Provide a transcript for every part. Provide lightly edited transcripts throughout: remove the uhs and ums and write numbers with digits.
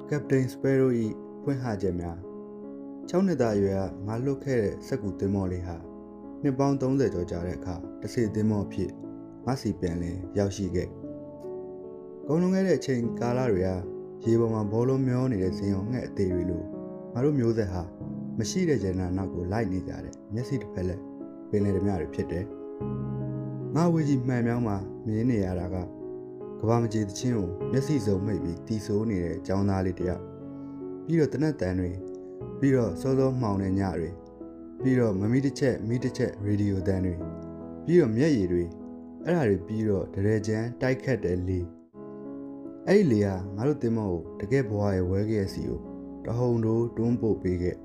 Captain Sparrow ၏ဖွင့်ဟချက်များ6နှစ်သားအရွယ်ကငါလွတ်ခဲ့တဲ့စက်ကူသင်္ဘောလေးဟာနှစ်ပေါင်း30ကျော်ကြာတဲ့အခါတစ်စေသင်္ဘောဖြစ်ငါစီပြန်လည်ရောက်ရှိခဲ့။ကုန်လွန်ခဲ့တဲ့အချိန်ကာလတွေကရေပေါ်မှာဘောလုံးမျောနေတဲ့ဇင်ုံငှက်အသေးတွေလိုငါတို့မျိုးဆက်ဟာမရှိတဲ့ဂျန်နာနောက်ကိုလိုက်နေကြတဲ့မျက်စိတစ်ဖက်လက်ပင်လယ်ဓမြတွေဖြစ်တယ်။ငါဝေကြီးမှန်မြောင်းမှာမြင်နေရတာကကဘာမကြီးသချင်းကိုမျက်စိစုံမိတ်ပြီးတီဆိုးနေတဲ့အကြောင်းသားလေးတယောက်ပြီးတော့တနက်တန်တွေပြီးတော့စောစောမှောင်တဲ့ညတွေပြီးတော့မမီတစ်ချက်မီတစ်ချက်ရေဒီယိုတန်တွေပြီးတော့မျက်ရည်တွေအဲ့ဒါတွေပြီးတော့ဒရဲချမ်းတိုက်ခတ်တဲ့လေအဲ့ဒီလေဟာငါတို့တင်မောကိုတကယ်ဘွားရဲ့ဝဲခဲ့စီကိုတဟုန်တို့တွန်းပို့ပေးခဲ့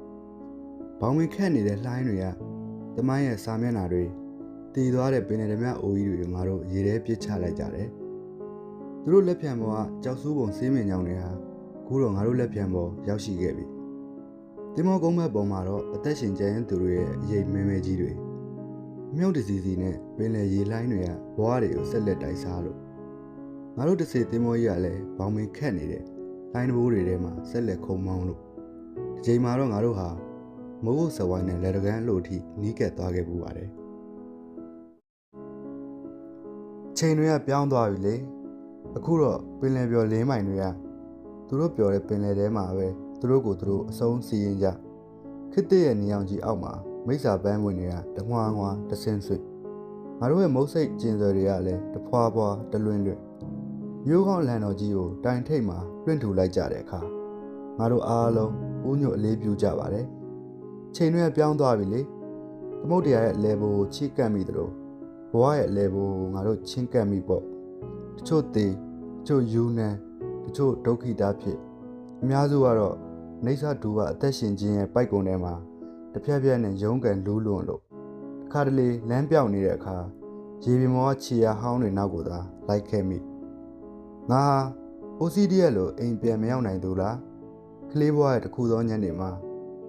ဘောင်ဝင်ခတ်နေတဲ့လှိုင်းတွေကသမိုင်းရဲ့စာမျက်နှာတွေတည်သွားတဲ့ပင်လယ်ဓမြအိုကြီးတွေငါတို့ရေထဲပစ်ချလိုက်ကြတယ်သူတို့လက်ဖြံပေါ်ကကြောက်စူးပုံဆေးမင်ကြောင်တွေဟာခုတော့ငါတို့လက်ဖြံပေါ်ရောက်ရှိခဲ့ပြီတင်မောကုန်းဘက်ပေါ်မှာတော့အသက်ရှင်ကျန်သူတွေရဲ့အရေးမဲမဲကြီးတွေမြုပ်တစီစီနဲ့ပင်လယ်ရေလှိုင်းတွေကဘွားတွေကိုဆက်လက်တိုက်စားလို့ငါတို့တစ်စေတင်မောကြီးကလည်းဘောင်မင်းခတ်နေတဲ့လှိုင်းတဘိုးတွေထဲမှာဆက်လက်ခုံမောင်းလို့ဒီချိန်မှာတော့ငါတို့ဟာမိုးကုတ်စဝိုင်းနဲ့လက်တကန်းလို့အထိနီးကပ်သွားခဲ့ပူပါတယ်ချိန်တွေကပြောင်းသွားပြီလေအခုတော့ပင်လယ်ပျော်လင်းမိုင်တွေကသူတို့ပျော်တဲ့ပင်လယ်ထဲမှာပဲသူတို့ကိုသူတို့အဆုံးစီရင်ကြခစ်တဲ့ရဲ့နေအောင်ကြီးအောက်မှာမိစ္ဆာပန်းဝင်တွေကတငွားငွားတဆင်းဆွေငါတို့ရဲ့မုတ်စိတ်ကျင်စွယ်တွေကလည်းတဖွာဖွာတလွင်လွင်မျိုးကောင်းလန်တော်ကြီးကိုတိုင်ထိတ်မှာလွင့်ထူလိုက်ကြတဲ့အခါငါတို့အားလုံးဦးညွတ်အလေးပြုကြပါတယ်ချိန်တွေကပြောင်းသွားပြီလေသမုတ်တရားရဲ့အလဲဘိုးကိုချိကပ်မိသလိုဘဝရဲ့အလဲဘိုးကိုငါတို့ချင်းကပ်မိပေါ့တချို့သေးတချို့ယူနန်တချို့ဒုက္ခိတဖြစ်အများစုကတော့နေဆာဒူကအသက်ရှင်ခြင်းရဲ့ပိုက်ကုံထဲမှာတပြက်ပြက်နဲ့ရုံးကန်လူးလွန်လို့တစ်ခါတလေလမ်းပြောင်းနေတဲ့အခါရေပြင်ပေါ်ကခြေရဟောင်းတွေနောက်ကိုသာလိုက်ခဲ့မိငါဟာ OCDL လို့အိမ်ပြန်မရောက်နိုင်သူလားကလေးဘွားရဲ့တခုသောညနေမှာ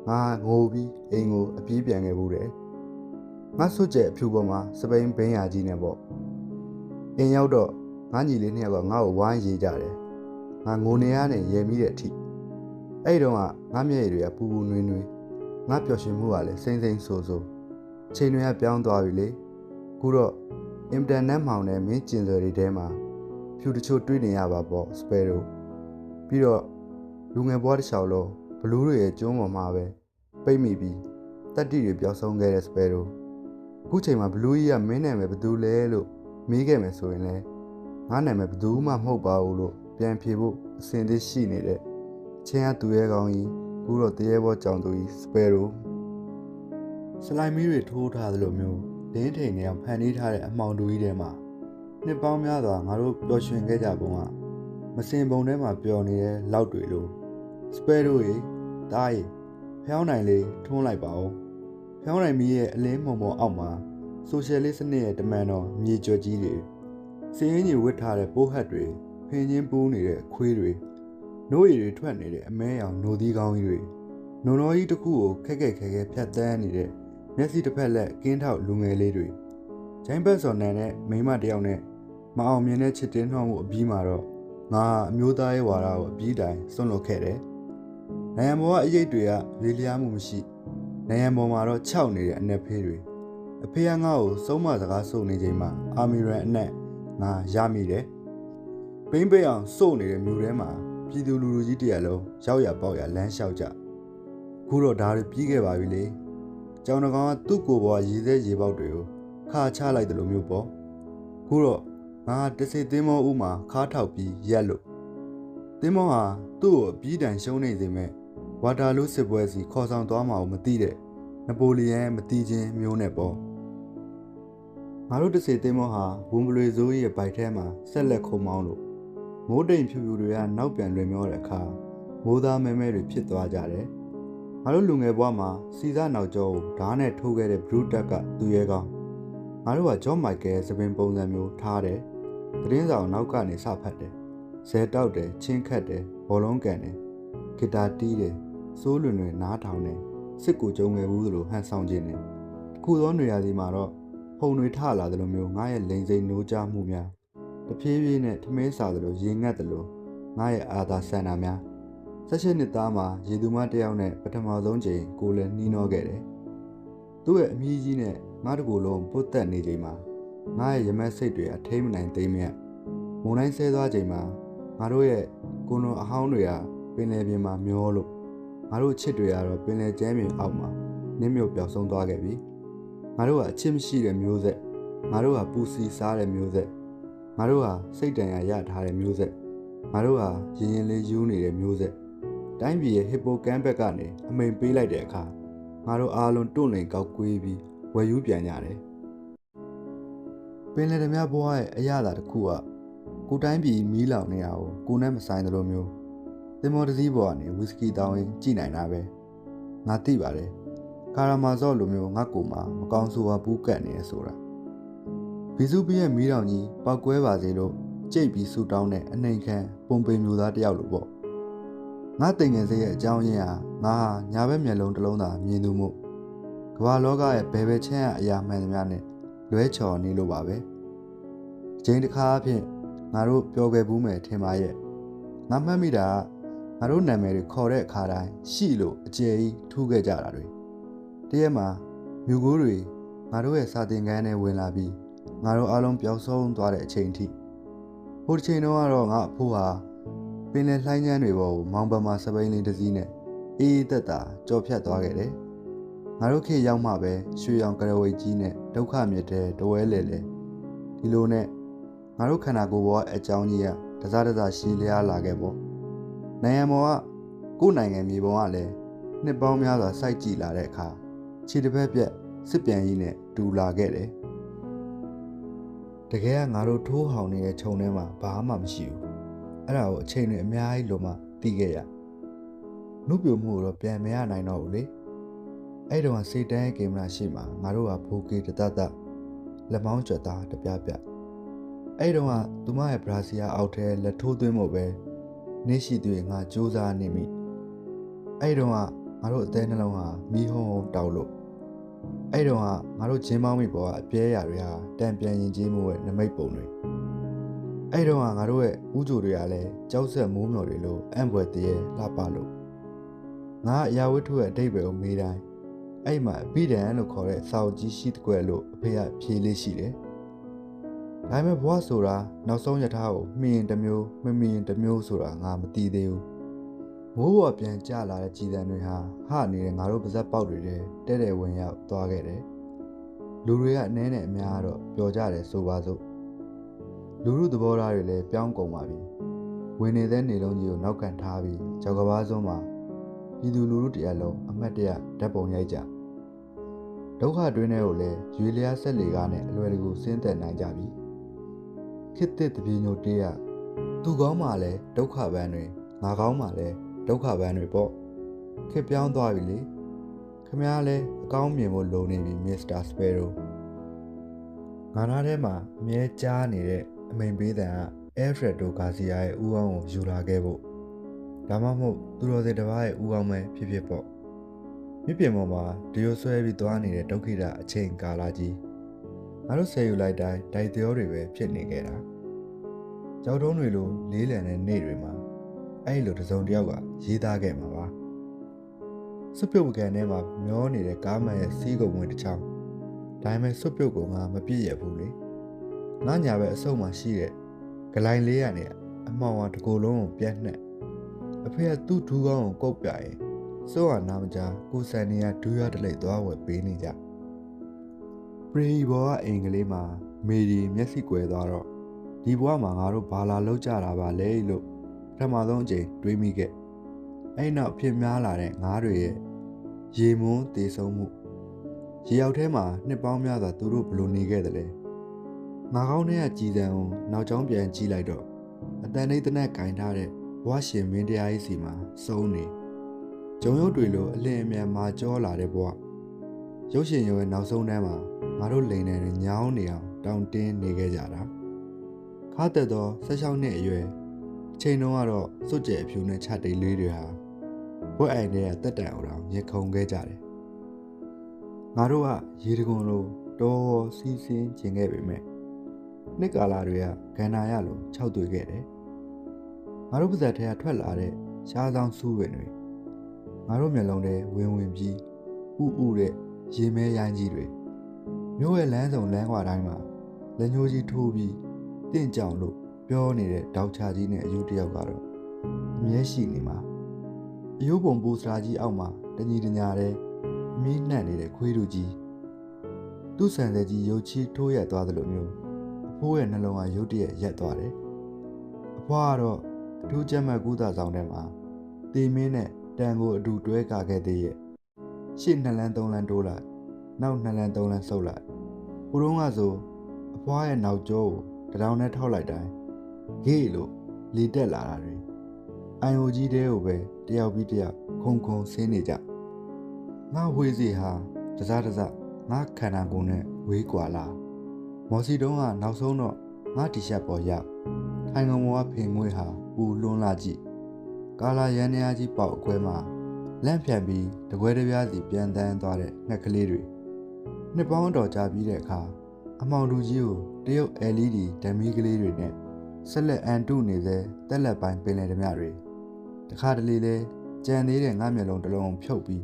ငါငိုပြီးအိမ်ကိုအပြေးပြန်ခဲ့ဘူးတယ်ငါစွတ်ကျက်အဖြူပေါ်မှာစပိန်ဘင်းရာကြီးနဲ့ပေါ့အိမ်ရောက်တော့ငါညီလေးနှစ်ယောက်ကငါ့ကိုဝိုင်းရေးကြတယ်ငါငိုနေရနဲ့ရဲမိတဲ့အထိအဲ့တုန်းကငါမျက်ရည်တွေကပူပူနွေးနွေးငါပျော်ရွှင်မှုကလည်းစိမ့်စိမ့်ဆိုးဆိုးချိန်တွေကပြောင်းသွားပြီလေခုတော့အင်တာနက်မှောင်တဲ့မင်းကျင်စွယ်တွေထဲမှာဖြူတချို့တွေ့နေရပါပေါ့စပယ်ရိုပြီးတော့လူငယ်ဘွားတစ်ချောင်းလုံးဘလူးတွေရဲ့ကျုံးပေါ်မှာပဲပိတ်မိပြီးတက်တီတွေပျောက်ဆုံးခဲ့တဲ့စပယ်ရိုခုချိန်မှာဘလူးကြီးကမင်းနာမည်ဘယ်သူလဲလို့မေးခဲ့မယ်ဆိုရင်လည်းငါနာမည်ဘယ်သူမှမဟုတ်ပါဘူးလို့ပြန်ဖြေဖို့အစဉ်သစ်ရှိနေတဲ့ချင်းကသူရဲကောင်းကြီးခုတော့တရေဘောကြောင်သူကြီးစပယ်ရိုစလိုင်းမီတွေထိုးထားသလိုမျိုးလင်းထိန်နေအောင်ဖန်တီးထားတဲ့အမှောင်တူကြီးထဲမှာနှစ်ပေါင်းများစွာငါတို့ပျော်ရွှင်ခဲ့ကြပုံကမစင်ပုံထဲမှာပျော်နေတဲ့လောက်တွေလို့စပယ်ရိုရေတားရေဖျောင်းနိုင်လေးထွန်းလိုက်ပါဦးဖျောင်းနိုင်မီရဲ့အလင်းမှုံအောက်မှာဆိုရှယ်လစ်စနစ်ရဲ့တမန်တော်မြေကျော်ကြီးတွေစင်းရင်းကြီးဝစ်ထားတဲ့ပိုးဟတ်တွေဖင်းချင်းပူးနေတဲ့ခွေးတွေနိုးရည်တွေထွက်နေတဲ့အမဲရောင်နိုသီးကောင်းကြီးတွေနုံတော်ကြီးတစ်ခုကိုခက်ခက်ခဲခဲဖြတ်တန်းနေတဲ့မျက်စိတစ်ဖက်လက်ကင်းထောက်လူငယ်လေးတွေဂျိုင်းဘတ်စော်နန်နဲ့မိန်းမတယောက်နဲ့မအောင်မြင်တဲ့ချစ်တင်းနှောင်းမှုအပြီးမှာတော့ငါအမျိုးသားရဲ့ဝါဒကိုအပြီးတိုင်စွန့်လွတ်ခဲ့တယ်။နိုင်ငံပေါ်ကအရေးတွေကလေးလျားမှုမရှိနိုင်ငံပေါ်မှာတော့ခြောက်နေတဲ့အနက်ဖေးတွေအဖေကငါ့ကိုစုံမစကားဆိုနေချိန်မှာအာမီရန်အနက်ငါရမိတယ်။ပိမ့်ပိတ်အောင်စို့နေတဲ့မြို့ထဲမှာပြည်သူလူထုကြီးတရလုံးရောက်ရပေါက်ရလမ်းလျှောက်ကြခုတော့ဒါတွေပြီးခဲ့ပါပြီလေကျောင်းတကောင်ကသူ့ကိုယ်ပေါ်ရေစဲရေပေါက်တွေကိုခါချလိုက်တယ်လို့မျိုးပေါ့ခုတော့ငါတစိသင်းမောဦးမှာခါထောက်ပြီးရက်လို့သင်းမောဟာသူ့ကိုအပြီးတိုင်ရှုံးနေစေမဲ့ဝါတာလူစစ်ပွဲစီခေါ်ဆောင်သွားမှာကိုမသိတဲ့နပိုလီယန်မတိချင်းမျိုးနဲ့ပေါ့ငါတို့တစိသင်းမောဟာဝန်ပလွေစိုးရဲ့ဗိုက်ထဲမှာဆက်လက်ခုံမောင်းလို့မိုးတိမ်ဖြူဖြူတွေကနောက်ပြန်လွင်မျောတဲ့အခါမိုးသားမဲမဲတွေဖြစ်သွားကြတယ်ငါတို့လူငယ်ဘဝမှာစီစားနောက်ကျောကိုဓားနဲ့ထိုးခဲ့တဲ့ဘရူတက်ကသူရဲကောင်းငါတို့ကဂျော့မိုက်ကယ်စပင်ပုံစံမျိုးထားတယ်သတင်းစာကိုနောက်ကနေစဖတ်တယ်ဇဲတောက်တယ်ချင်းခတ်တယ်ဘောလုံးကန်တယ်ဂီတာတီးတယ်စိုးလွင်လွင်နားထောင်တယ်စစ်ကူကြုံငယ်ဘူးသလိုဟန်ဆောင်ခြင်းတယ်တခုသောနေရာစီမှာတော့ဖုန်တွေထလာသလိုမျိုးငါရဲ့လိန်စိန်နိုးကြမှုများတဖြည်းဖြည်းနဲ့ထမင်းစားသလိုရေငတ်သလိုငါရဲ့အာသာဆန္ဒများ 18နှစ်သားမှာရေသူမတယောက်နဲ့ပထမဆုံးချိန်ကိုလည်းနှီးနှောခဲ့တယ်သူ့ရဲ့အမည်ကြီးနဲ့ငါတကူလုံးပုတ်တက်နေချိန်မှာငါရဲ့ရမက်စိတ်တွေအထိမ့်မနိုင်သိမ်းမြတ်မုန်တိုင်းဆဲသွားချိန်မှာငါတို့ရဲ့ကိုယ်တော်အဟောင်းတွေကပင်လယ်ပြင်မှာမျောလို့ငါတို့ချစ်တွေကတော့ပင်လယ်ကျမ်းပြင်အောက်မှာနစ်မြုပ်ပျောက်ဆုံးသွားခဲ့ပြီငါတို့ကအချစ်မရှိတဲ့မျိုးဆက်ငါတို့ကပူစီစားတဲ့မျိုးဆက်ငါတို့ကစိတ်တန်ရာရထားတဲ့မျိုးဆက်ငါတို့ကရင်ရင်လေးယူးနေတဲ့မျိုးဆက်တိုင်းပြည်ရဲ့ဟစ်ပိုကမ်ဘက်ကနေအမိန်ပေးလိုက်တဲ့အခါငါတို့အားလုံးတွန့်လိန်ကောက်ကွေးပြီးဝယ်ယူပြန်ကြတယ်ပင်လယ်ဓမြဘွားရဲ့အရသာတစ်ခုကကိုတိုင်းပြည်မီးလောင်နေတာကိုကိုနဲ့မဆိုင်သလိုမျိုးသင်္ဘောတစ်စီးပေါ်ကနေဝီစကီတောင်းရင်ကြည်နိုင်တာပဲငါသိပါတယ်ကာရာမာဇော့လိုမျိုးငါ့ကိုမှမကောင်းဆိုးပါဘူးကတ်နေရဆိုတာဗီဇူပီရဲ့မီးတောင်ကြီးပောက်ကွဲပါစေလို့ကြိတ်ပြီးဆူတောင်းတဲ့အနှိမ်ခံပုံပေမျိုးသားတယောက်လိုပေါ့ငါတိမ်ငယ်စေရဲ့အကြောင်းရင်းဟာငါဟာညာဘက်မျက်လုံးတစ်လုံးသာမြင်သူမို့ကမ္ဘာလောကရဲ့ဘယ်ဘက်ချင်းအရာမှန်သမျှနဲ့လွဲချော်နေလို့ပါပဲအချိန်တစ်ခါအဖြစ်ငါတို့ပြောခဲ့ဘူးမယ်ထင်ပါရဲ့ငါမှတ်မိတာငါတို့နာမည်တွေခေါ်တဲ့အခါတိုင်းရှိလို့အကျယ်ကြီးထူးခဲ့ကြတာတွေတရက်မှာမြူကိုးတွေငါတို့ရဲ့စာသင်ခန်းထဲဝင်လာပြီးငါတို့အားလုံးပျောက်ဆုံးသွားတဲ့အချိန်ထိဟိုတစ်ချိန်တော့ကတော့ငါအဖိုးဟာပင်လယ်လှိုင်းချမ်းတွေပေါ်ကိုမောင်ပမာစပိန်လေးတစ်စီးနဲ့အေးအေးသက်သာကြော်ဖြတ်သွားခဲ့တယ်ငါတို့ခေရောက်မှပဲရွှေရောင်ကရဝိတ်ကြီးနဲ့ဒုက္ခမြစ်တဲ့တဝဲလေလေဒီလိုနဲ့ငါတို့ခန္ဓာကိုယ်ပေါ်အကြောင်းကြီးကတစားတစားရှည်လျားလာခဲ့ပေါ့နိုင်ငံပေါ်ကကိုယ်နိုင်ငံမြေပေါ်ကလည်းနှစ်ပေါင်းများစွာစိုက်ကြည့်လာတဲ့အခါခြေတစ်ဖက်ပြက်စစ်ပြန်ကြီးနဲ့တူလာခဲ့တယ်တကယ်ကငါတို့ထိုးဟောင်နေတဲ့ခြုံထဲမှာဘာမှမရှိဘူးအဲ့ဒါကိုအချိန်တွေအများကြီးလိုမှသိခဲ့ရနှုတ်ပြမှုတော့ပြန်မရနိုင်တော့ဘူးလေအဲ့တော့စေတန်းရဲ့ကင်မရာရှိမှငါတို့ကဖိုကေတတတလက်မောင်းကျွတ်သားတပြပြအဲ့တော့သူမရဲ့ဘရာစီယာအောက်ထဲလက်ထိုးသွင်းဖို့ပဲနေရှိသူငါစူးစမ်းနေမိအဲ့တော့ငါတို့အသေးနှလုံးဟာမီးဟုံးဟုံးတောက်လို့အဲ့တော့ငါတို့ဂျင်းပေါင်းမိပေါ်ကအပြဲရာတွေဟာတန်ပြန်ရင်ကြီးမှုရဲ့နမိတ်ပုံတွေအဲ့တော့ငါတို့ရဲ့ဥကြိုတွေကလည်းကြောက်ဆက်မိုးမျော်တွေလို့အံ့ဖွယ်တည်းလှပလို့ငါအရာဝတ္ထုရဲ့အတိတ်ပဲကိုမေးတိုင်းအဲ့မှာအပိဒံလို့ခေါ်တဲ့စာအုပ်ကြီးရှိတဲ့ကွယ်လို့အဖေကဖြေလေးရှိတယ်ဒါပေမဲ့ဘဝဆိုတာနောက်ဆုံးရထားကိုမှီရင်တစ်မျိုးမမှီရင်တစ်မျိုးဆိုတာငါမသိသေးဘူးမိုးပေါ်ပြန်ကျလာတဲ့ကြည်စံတွေဟာဟနေတဲ့ငါတို့ပါဇက်ပေါက်တွေထဲတဲ့တဲ့ဝင်ရောက်သွားခဲ့တယ်လူတွေကအနှဲနဲ့အများတော့ပျော်ကြတယ်ဆိုပါစို့လူမှုသဘောထားတွေလည်းပြောင်းကုန်ပါပြီဝင်နေတဲ့နေလုံးကြီးကိုနောက်ကန်ထားပြီးကြောက်ကဘားစွန်းမှာပြည်သူလူထုတရားလုံးအမတ်တရဓာတ်ပုံရိုက်ကြဒုက္ခတွင်းထဲကိုလည်းရွေလျားဆက်လေကားနဲ့အလွယ်တကူဆင်းသက်နိုင်ကြပြီခေတ်သစ်တပြေညိုတေးရသူကောင်းမှလည်းဒုက္ခပန်းတွေငါကောင်းမှလည်းဒုက္ခပန်းတွေပေါ့ခေတ်ပြောင်းသွားပြီလေခမည်းလည်းအကောင်းမြင်ဖို့လိုနေပြီမစ္စတာစပယ်ရိုငါနာထဲမှာအမြဲကြားနေတဲ့အမိန်ပေးတဲ့အဲဖရက်ဒိုဂါစီယာရဲ့ဦးအောင်ကိုယူလာခဲ့ဖို့ဒါမှမဟုတ်သူတော်စင်တစ်ပါးရဲ့ဦးအောင်ပဲဖြစ်ဖြစ်ပေါ့မြစ်ပြင်ပေါ်မှာဒီလိုဆွဲပြီးသွားနေတဲ့ဒုက္ခိတအချိန်ကာလကြီးငါတို့ဆယ်ယူလိုက်တိုင်းဒိုက်သေးတွေပဲဖြစ်နေခဲ့တာကြောက်တုံးတွေလိုလေးလံတဲ့နေ့တွေမှာအဲ့လိုတစုံတစ်ယောက်ကရေးသားခဲ့မှာပါစွပ်ပြုတ်ပကံထဲမှာမျောနေတဲ့ကားမန်ရဲ့စီးကုံဝင်တစ်ချောင်းဒါပေမဲ့စွပ်ပြုတ်ကငါမပြည့်ရဘူးလေငါညာဘက်အဆုတ်မှာရှိတဲ့ဂလိုင်းလေးရနေအမှောင်ဝါတကူလုံးကိုပြတ်နှက်အဖေကသူ့ဒူးကောင်းကိုကုတ်ပြရင်စိုးရနာမကြကိုဆန်နေရဒူးရတလိပ်သွားဝယ်ပေးနေကြပရီဘောကအင်္ဂလိပ်မှာမေဒီမျက်စိကွယ်သွားတော့ဒီဘဝမှာငါတို့ဘာလာလောက်ကြတာပါလဲလို့ပထမဆုံးအချိန်တွေးမိခဲ့အဲ့နောက်ဖြစ်များလာတဲ့ငါးတွေရဲ့ရေမွန်းတေဆုံးမှုရေရောက်ထဲမှာနှစ်ပေါင်းများစွာသူတို့ဘလို့နေခဲ့တယ်လဲငါကောင်းတဲ့ကြည်စံကိုနောက်ကျောင်းပြန်ကြည့်လိုက်တော့အတန်လေးတနက်ကင်ထားတဲ့ဘဝရှင်မင်းတရားကြီးစီမှာစုံနေဂျုံရုပ်တွေလိုအလင်းအမြန်မှာကြောလာတဲ့ဘဝရုပ်ရှင်ရုံရဲ့နောက်ဆုံးတန်းမှာငါတို့လိန်နေညောင်းနေအောင်တောင်းတင်းနေခဲ့ကြတာခါတက်သော16နှစ်အရွယ်အချိန်တုန်းကတော့စွတ်ကျဲအဖြူနဲ့ခြတိတ်လေးတွေဟာဘွဲ့အိုင်တဲ့တက်တန်အောင်ရခုံခဲ့ကြတယ်ငါတို့ကရေတကွန်လိုတော်စီးစင်းကျင်ခဲ့ပေမဲ့နှစ်ကာလတွေကဂန္ဓာရလိုခြောက်သွေခဲ့တယ်ငါတို့ပါဇက်ထဲကထွက်လာတဲ့ ရှားဆောင်ဆူးပင်တွေငါတို့မျက်လုံးထဲဝင်ပြီးဥတဲ့ရေမဲရိုင်းကြီးတွေမြို့ရဲ့လမ်းစုံလမ်းကွာတိုင်းမှာလက်ညှိုးကြီးထိုးပြီးတင့်ကြောင်လို့ပြောနေတဲ့တောက်ချကြီးနဲ့အယူတယောက်ကတော့အမြဲရှိနေမှာအယိုးပုံပူစရာကြီးအောက်မှာတညီတညာတဲ့အမီးနှံ့နေတဲ့ခွေးတို့ကြီးသူ့ဆန်တဲ့ကြီးရုပ်ချီထိုးရက်သွားသလိုမျိုးအဖိုးရဲ့နှလုံးကရုတ်တရက်ရက်သွားတယ်အဖွားကတော့အထူးကျမ်းမှတ်ကူးတာဆောင်ထဲမှာတေမင်းနဲ့တန်ကိုအတူတွဲကာခဲ့သေးရဲ့ရှေ့2လမ်း3လမ်းတိုးလိုက်နောက်2လမ်း3လမ်းဆုပ်လိုက်ဟိုတုန်းကဆိုအဖွားရဲ့နောက်ကျောကိုတရောင်နဲ့ထောက်လိုက်တိုင်းဂေးလို့လေတက်လာတာတွေအိုင်အိုကြီးတဲကိုပဲတယောက်ပြီးတယောက်ခုံဆင်းနေကြငါဝေးစီဟာတစားငါခန္ဓာကိုယ်နဲ့ဝေးကွာလာမော်စီတုံးကနောက်ဆုံးတော့ငါတီရှပ်ပေါ်ရောက်ထိုင်ကုန်ပေါ်ကဖင်ငွေဟာပူလွန်းလာကြည့်ကာလာရန်နေရာကြီးပေါက်အခွဲမှာလန့်ဖြန့်ပြီးတကွဲတပြားစီပြန်တန်းသွားတဲ့ငှက်ကလေးတွေနှစ်ပေါင်းတော်ကြာပြီးတဲ့အခါအမောင်လူကြီးကိုတရုတ် LED ဓမီကလေးတွေနဲ့ဆက်လက်အန်တုနေစေတက်လက်ပိုင်းပင်လယ်ဓမြတွေတခါတလေလဲကြံသေးတဲ့ငါမျက်လုံးတစ်လုံးဖြုတ်ပြီး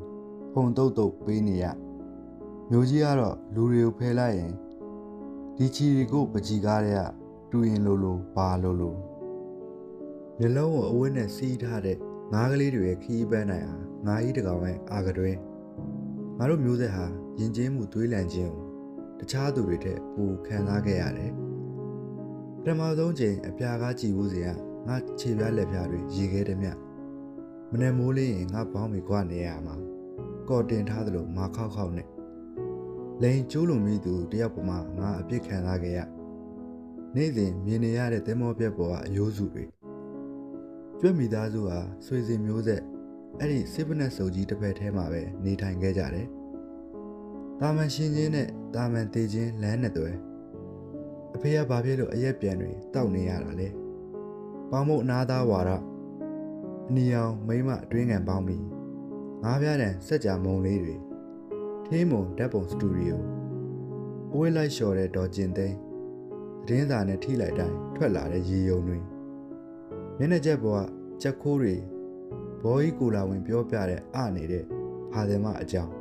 ဖုံတုတ်ပေးနေရမျိုးကြီးကတော့လူတွေကိုဖယ်လိုက်ရင်ဒီချီကိုပကြီးကားတဲ့ကတူရင်လိုဘာလိုမျက်လုံးကိုအဝတ်နဲ့စီးထားတဲ့ငါးကလေးတွေရဲ့ခီးပန်းနိုင်ဟာငါးကြီးတကောင်ရဲ့အာကတွင်ငါတို့မျိုးဆက်ဟာယဉ်ကျေးမှုသွေးလန့်ခြင်းကိုတခြားသူတွေထက်ပိုခံစားခဲ့ရတယ်ပထမဆုံးချိန်အပြာကားကြည်ဘူးစဉ်ကငါခြေပြားလက်ပြားတွေရေခဲတယ်မြမနေ့မိုးလေးရင်ငါဘောင်းမီကွာနေရမှာကော်တင်ထားသလိုမာခောက်နဲ့လိန်ကျိုးလုံမိသူတယောက်ပမာငါအပြစ်ခံစားခဲ့ရနေ့စဉ်မြင်နေရတဲ့သင်းမောပြက်ပေါ်ကအယိုးစုတွေကျွတ်မိသားစုဟာဆွေစဉ်မျိုးဆက်အဲ့ဒီစစ်ပနက်စုပ်ကြီးတစ်ဖက်ထဲမှာပဲနေထိုင်ခဲ့ကြတယ်တာမန်ရှင်ချင်းနဲ့တာမန်သေးချင်းလမ်းနဲ့တွဲအဖေကဘာဖြစ်လို့အရက်ပြန်တွေတောက်နေရတာလဲပေါင်းမို့အနာသားဝါရအနီအောင်မိမအတွင်းငံပေါင်းပြီးငါးပြားတန်စက်ကြမုံလေးတွေထေးမုံဓာတ်ပုံစတူဒီယိုအဝေးလိုက်လျှော်တဲ့ဒေါ်ကျင်သိန်းသတင်းစာနဲ့ထိလိုက်တိုင်းထွက်လာတဲ့ရေယုံတွေမျက်နှာကျက်ပေါ်ကချက်ခိုးတွေဘော်ကြီးကိုလာဝင်ပြောပြတဲ့နေတဲ့ဖာတယ်မအကြောင်း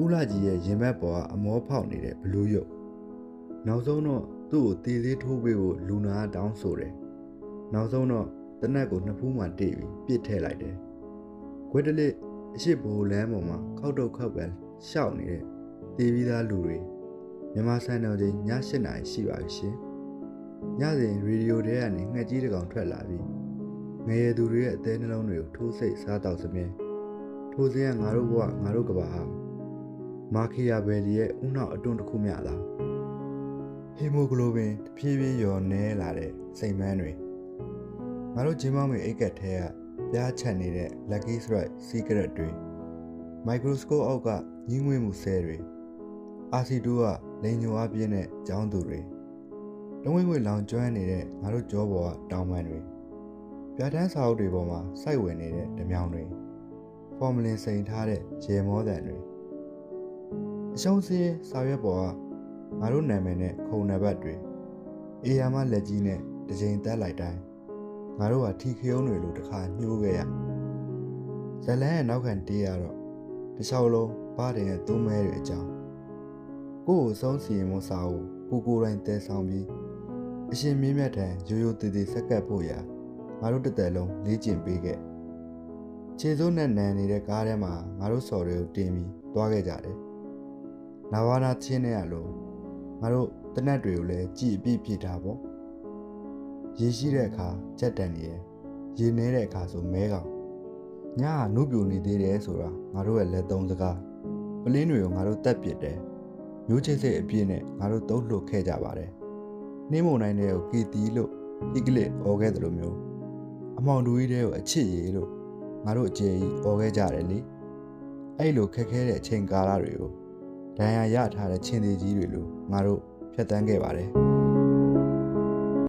ဦးလာကြီးရဲ့ရင်ဘတ်ပေါ်ကအမောဖောက်နေတဲ့ဘလူးရုပ်နောက်ဆုံးတော့သူ့ကိုတေးသေးထိုးပေးဖို့လူနာတောင်းဆိုတယ်နောက်ဆုံးတော့တနက်ကိုနှစ်ဖူးမှတေးပြီးပစ်ထည့်လိုက်တယ်ခွေးတလက်အရှိဘိုလမ်းပေါ်မှာခောက်တော့ခောက်ပဲရှောက်နေတဲ့တေးပြီးသားလူတွေမြန်မာစံတော်ချိန်ည8 နာရီရှိပါပြီရှင်ညစဉ်ရေဒီယိုထဲကနေငှက်ကြီးတစ်ကောင်ထွက်လာပြီးငယ်ရသူတွေရဲ့အသေးနှလုံးတွေကိုထိုးစိတ်စားတောက်စမြဲထိုးစင်းကငါတို့ဘဝငါတို့ကဘာဟာမာခီယာဘယ်လီရဲ့ဥနောက်အတွန်းတစ်ခုမျှသာဟီမိုဂလိုဘင်တဖြည်းဖြည်းလျော်နေလာတဲ့စိတ်မန်းတွေငါတို့ဂျင်းမောင်းမေအိတ်ကတ်ထဲကပြားချန်နေတဲ့ Lucky Strike Secret တွေမိုက်ခရိုစကိုပအောက်ကညှင်းငွေ့မှုဆဲတွေအာစီတူကလိန်ညိုအားပြင်းတဲ့ကျောင်းသူတွေတဝင်းဝင်းလောင်ကျွမ်းနေတဲ့ငါတို့ကြောပေါ်ကတောင်ပန်းတွေပြားတန်းစာအုပ်တွေပေါ်မှာစိုက်ဝင်နေတဲ့ဓမြောင်တွေဖော်မလင်စိန်ထားတဲ့ရေမောတန်တွေအရှုံးစည်းစာရွက်ပေါ်ကငါတို့နာမည်နဲ့ခုံနံပါတ်တွေအေယာမလက်ကြီးနဲ့တစ်ချိန်တက်လိုက်တိုင်းငါတို့ကထီခရုံးတွေလိုတစ်ခါညှိုးခဲ့ရဇလန်းရဲ့နောက်ခံတေးရတော့တခြားလုံးဘားတဲ့ရဲ့သုံးမဲတွေအကြောင်းကိုယ့်ကိုဆုံးစီရင်မစာကိုကိုတိုင်းတဲဆောင်ပြီးအရှင်မင်းမြတ်ထံရိုးတည်စက်ကပ်ဖို့ရာငါတို့တစ်သက်လုံးလေ့ကျင့်ပေးခဲ့ခြေစိုးနဲ့နန်နေတဲ့ကားထဲမှာငါတို့စော်တွေကိုတင်ပြီးသွားခဲ့ကြတယ်နာဝါနာချင်းနဲ့ရလို့ငါတို့တနတ်တွေကိုလည်းကြည်အပြည့်ပြည့်ထားပေါ့ရေရှိတဲ့အခါကြက်တန်နေရရေနေတဲ့အခါဆိုမဲကောင်ညကနှုတ်ပြိုနေသေးတယ်ဆိုတာငါတို့ရဲ့လက်သုံးစကားပလင်းတွေကိုငါတို့တက်ပစ်တယ်မျိုးချစ်စိတ်အပြည့်နဲ့ငါတို့တုံးလှုပ်ခဲ့ကြပါတယ်နှင်းမုန်တိုင်းတွေကိုကီတီလို့ဤကလစ်អော်ခဲ့တယ်လို့မျိုးအမောင်တူကြီးတွေကိုအချစ်ရည်လို့ငါတို့အကျေကြီးអော်ခဲ့ကြတယ်လေအဲ့လိုခက်ခဲတဲ့အချိန်ကာလတွေကိုဒဏ်ရာရထားတဲ့ချင်းသေးကြီးတွေလို့ငါတို့ဖြတ်တန်းခဲ့ပါတယ်